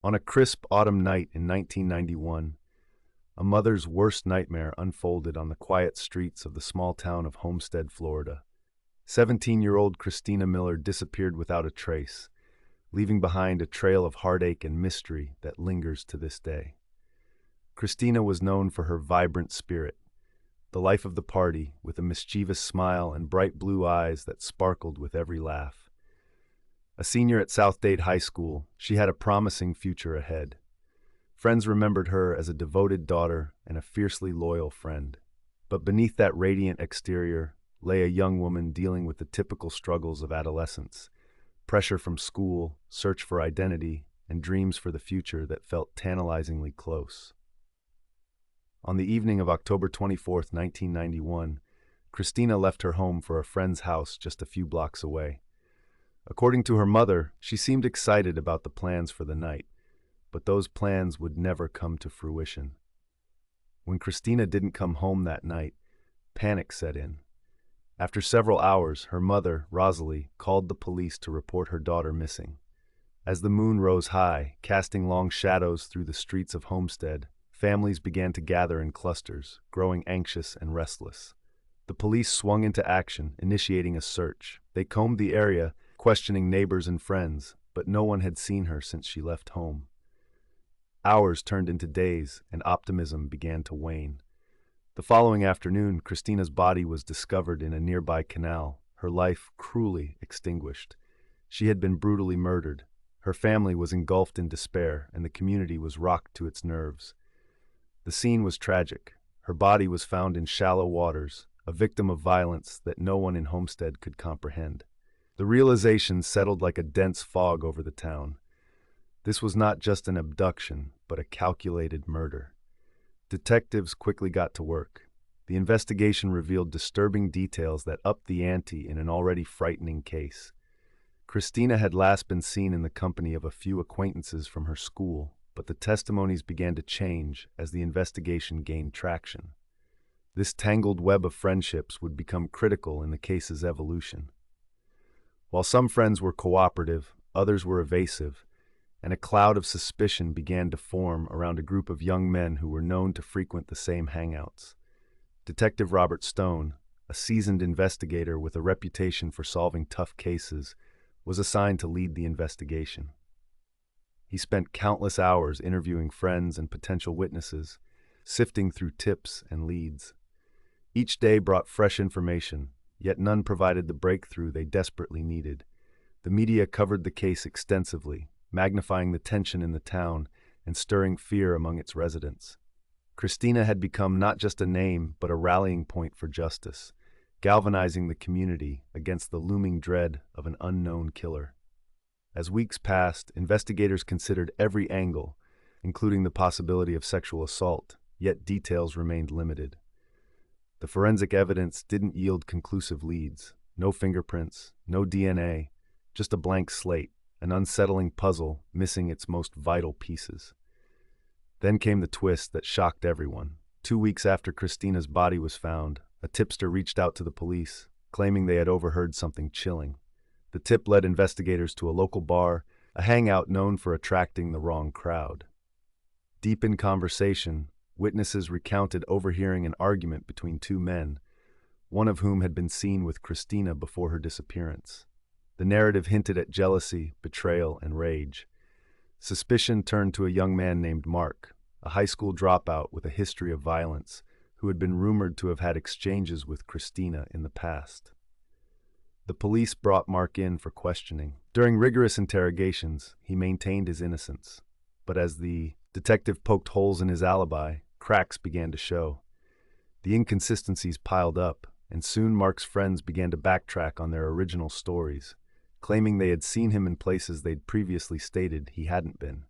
On a crisp autumn night in 1991, a mother's worst nightmare unfolded on the quiet streets of the small town of Homestead, Florida. 17-year-old Christina Miller disappeared without a trace, leaving behind a trail of heartache and mystery that lingers to this day. Christina was known for her vibrant spirit, the life of the party, with a mischievous smile and bright blue eyes that sparkled with every laugh. A senior at Southdate High School, she had a promising future ahead. Friends remembered her as a devoted daughter and a fiercely loyal friend. But beneath that radiant exterior lay a young woman dealing with the typical struggles of adolescence: pressure from school, search for identity, and dreams for the future that felt tantalizingly close. On the evening of October 24th, 1991, Christina left her home for a friend's house just a few blocks away. According to her mother, she seemed excited about the plans for the night, but those plans would never come to fruition. When Christina didn't come home that night, panic set in. After several hours, her mother, Rosalie, called the police to report her daughter missing. As the moon rose high, casting long shadows through the streets of Homestead, families began to gather in clusters, growing anxious and restless. The police swung into action, initiating a search. They combed the area, questioning neighbors and friends, but no one had seen her since she left home. Hours turned into days, and optimism began to wane. The following afternoon, Christina's body was discovered in a nearby canal, her life cruelly extinguished. She had been brutally murdered. Her family was engulfed in despair, and the community was rocked to its nerves. The scene was tragic. Her body was found in shallow waters, a victim of violence that no one in Homestead could comprehend. The realization settled like a dense fog over the town. This was not just an abduction, but a calculated murder. Detectives quickly got to work. The investigation revealed disturbing details that upped the ante in an already frightening case. Christina had last been seen in the company of a few acquaintances from her school, but the testimonies began to change as the investigation gained traction. This tangled web of friendships would become critical in the case's evolution. While some friends were cooperative, others were evasive, and a cloud of suspicion began to form around a group of young men who were known to frequent the same hangouts. Detective Robert Stone, a seasoned investigator with a reputation for solving tough cases, was assigned to lead the investigation. He spent countless hours interviewing friends and potential witnesses, sifting through tips and leads. Each day brought fresh information, yet none provided the breakthrough they desperately needed. The media covered the case extensively, magnifying the tension in the town and stirring fear among its residents. Christina had become not just a name, but a rallying point for justice, galvanizing the community against the looming dread of an unknown killer. As weeks passed, investigators considered every angle, including the possibility of sexual assault, yet details remained limited. The forensic evidence didn't yield conclusive leads. No fingerprints, no DNA, just a blank slate, an unsettling puzzle missing its most vital pieces. Then came the twist that shocked everyone. 2 weeks after Christina's body was found, a tipster reached out to the police, claiming they had overheard something chilling. The tip led investigators to a local bar, a hangout known for attracting the wrong crowd. Deep in conversation, witnesses recounted overhearing an argument between two men, one of whom had been seen with Christina before her disappearance. The narrative hinted at jealousy, betrayal, and rage. Suspicion turned to a young man named Mark, a high school dropout with a history of violence, who had been rumored to have had exchanges with Christina in the past. The police brought Mark in for questioning. During rigorous interrogations, he maintained his innocence. But as the detective poked holes in his alibi, cracks began to show. The inconsistencies piled up, and soon Mark's friends began to backtrack on their original stories, claiming they had seen him in places they'd previously stated he hadn't been.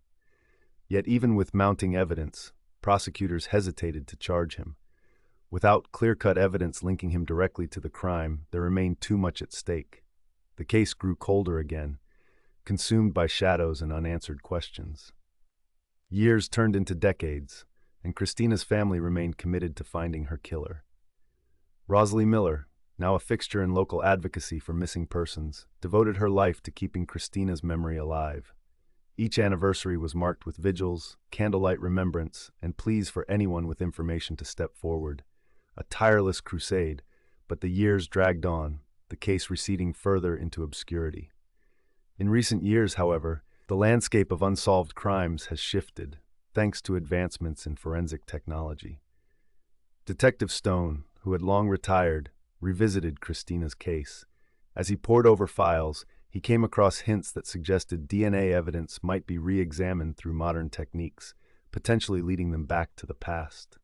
Yet even with mounting evidence, prosecutors hesitated to charge him. Without clear-cut evidence linking him directly to the crime, there remained too much at stake. The case grew colder again, consumed by shadows and unanswered questions. Years turned into decades, and Christina's family remained committed to finding her killer. Rosalie Miller, now a fixture in local advocacy for missing persons, devoted her life to keeping Christina's memory alive. Each anniversary was marked with vigils, candlelight remembrance, and pleas for anyone with information to step forward. A tireless crusade, but the years dragged on, the case receding further into obscurity. In recent years, however, the landscape of unsolved crimes has shifted, thanks to advancements in forensic technology. Detective Stone, who had long retired, revisited Christina's case. As he pored over files, he came across hints that suggested DNA evidence might be re-examined through modern techniques, potentially leading them back to the past.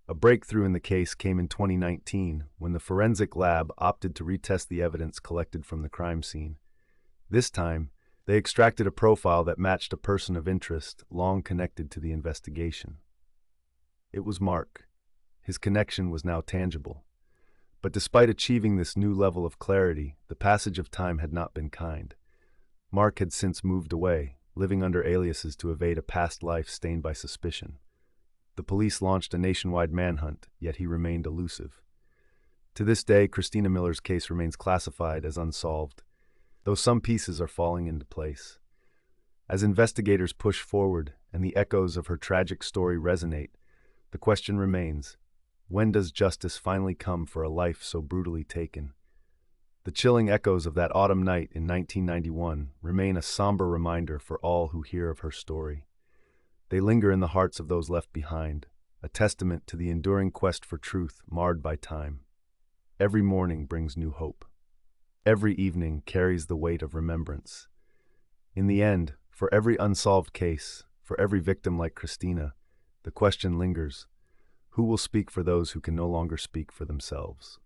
A breakthrough in the case came in 2019 when the forensic lab opted to retest the evidence collected from the crime scene. This time, they extracted a profile that matched a person of interest long connected to the investigation. It was Mark. His connection was now tangible. But despite achieving this new level of clarity, the passage of time had not been kind. Mark had since moved away, living under aliases to evade a past life stained by suspicion. The police launched a nationwide manhunt, yet he remained elusive. To this day, Christina Miller's case remains classified as unsolved, though some pieces are falling into place. As investigators push forward and the echoes of her tragic story resonate, the question remains: when does justice finally come for a life so brutally taken? The chilling echoes of that autumn night in 1991 remain a somber reminder for all who hear of her story. They linger in the hearts of those left behind, a testament to the enduring quest for truth marred by time. Every morning brings new hope. Every evening carries the weight of remembrance. In the end, for every unsolved case, for every victim like Christina, the question lingers: who will speak for those who can no longer speak for themselves?